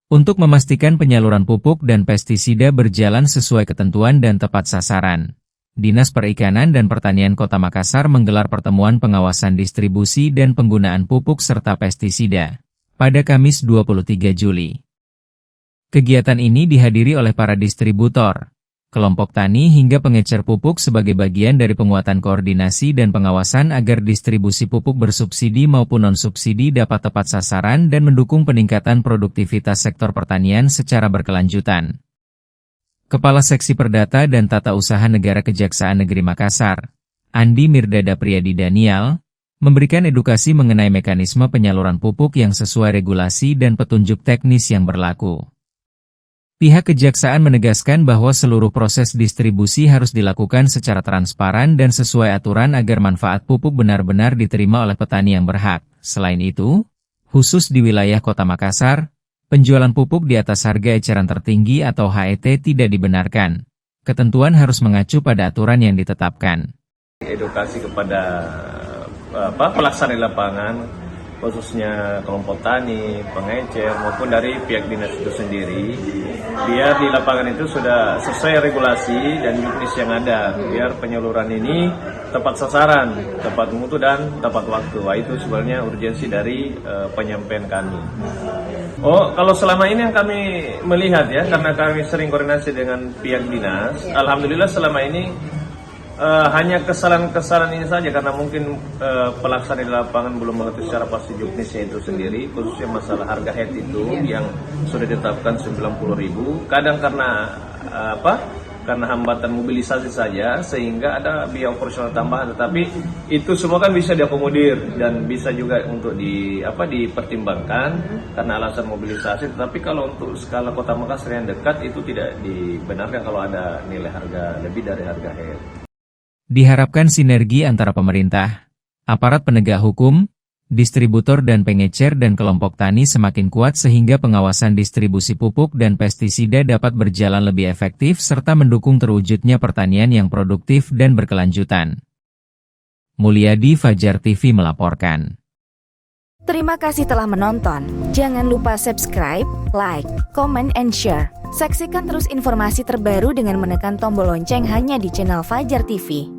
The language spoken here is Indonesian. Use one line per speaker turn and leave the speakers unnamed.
Untuk memastikan penyaluran pupuk dan pestisida berjalan sesuai ketentuan dan tepat sasaran, Dinas Perikanan dan Pertanian Kota Makassar menggelar pertemuan pengawasan distribusi dan penggunaan pupuk serta pestisida pada Kamis 23 Juli. Kegiatan ini dihadiri oleh para distributor, kelompok tani hingga pengecer pupuk sebagai bagian dari penguatan koordinasi dan pengawasan agar distribusi pupuk bersubsidi maupun non-subsidi dapat tepat sasaran dan mendukung peningkatan produktivitas sektor pertanian secara berkelanjutan. Kepala Seksi Perdata dan Tata Usaha Negara Kejaksaan Negeri Makassar, Andi Mirdada Priyadi Daniel, memberikan edukasi mengenai mekanisme penyaluran pupuk yang sesuai regulasi dan petunjuk teknis yang berlaku. Pihak Kejaksaan menegaskan bahwa seluruh proses distribusi harus dilakukan secara transparan dan sesuai aturan agar manfaat pupuk benar-benar diterima oleh petani yang berhak. Selain itu, khusus di wilayah Kota Makassar, penjualan pupuk di atas harga eceran tertinggi atau HET tidak dibenarkan. Ketentuan harus mengacu pada aturan yang ditetapkan.
Edukasi kepada pelaksana di lapangan, khususnya kelompok tani, pengecer, maupun dari pihak dinas itu sendiri, biar di lapangan itu sudah sesuai regulasi dan juknis yang ada, biar penyaluran ini tepat sasaran, tepat mutu dan tepat waktu. Wah, itu sebenarnya urgensi dari penyampaian kami. Kalau selama ini yang kami melihat ya, karena kami sering koordinasi dengan pihak dinas, alhamdulillah selama ini hanya kesalahan-kesalahan ini saja karena mungkin pelaksana di lapangan belum mengerti secara pasti juknisnya itu sendiri, khususnya masalah harga head itu yang sudah ditetapkan 90.000. Kadang karena hambatan mobilisasi saja sehingga ada biaya operasional tambahan, tetapi itu semua kan bisa diakomodir dan bisa juga untuk dipertimbangkan karena alasan mobilisasi. Tetapi kalau untuk skala Kota Makassar yang dekat itu tidak dibenarkan kalau ada nilai harga lebih dari harga head.
Diharapkan sinergi antara pemerintah, aparat penegak hukum, distributor dan pengecer dan kelompok tani semakin kuat sehingga pengawasan distribusi pupuk dan pestisida dapat berjalan lebih efektif serta mendukung terwujudnya pertanian yang produktif dan berkelanjutan. Mulyadi, Fajar TV melaporkan.
Terima kasih telah menonton. Jangan lupa subscribe, like, comment, and share. Saksikan terus informasi terbaru dengan menekan tombol lonceng hanya di channel Fajar TV.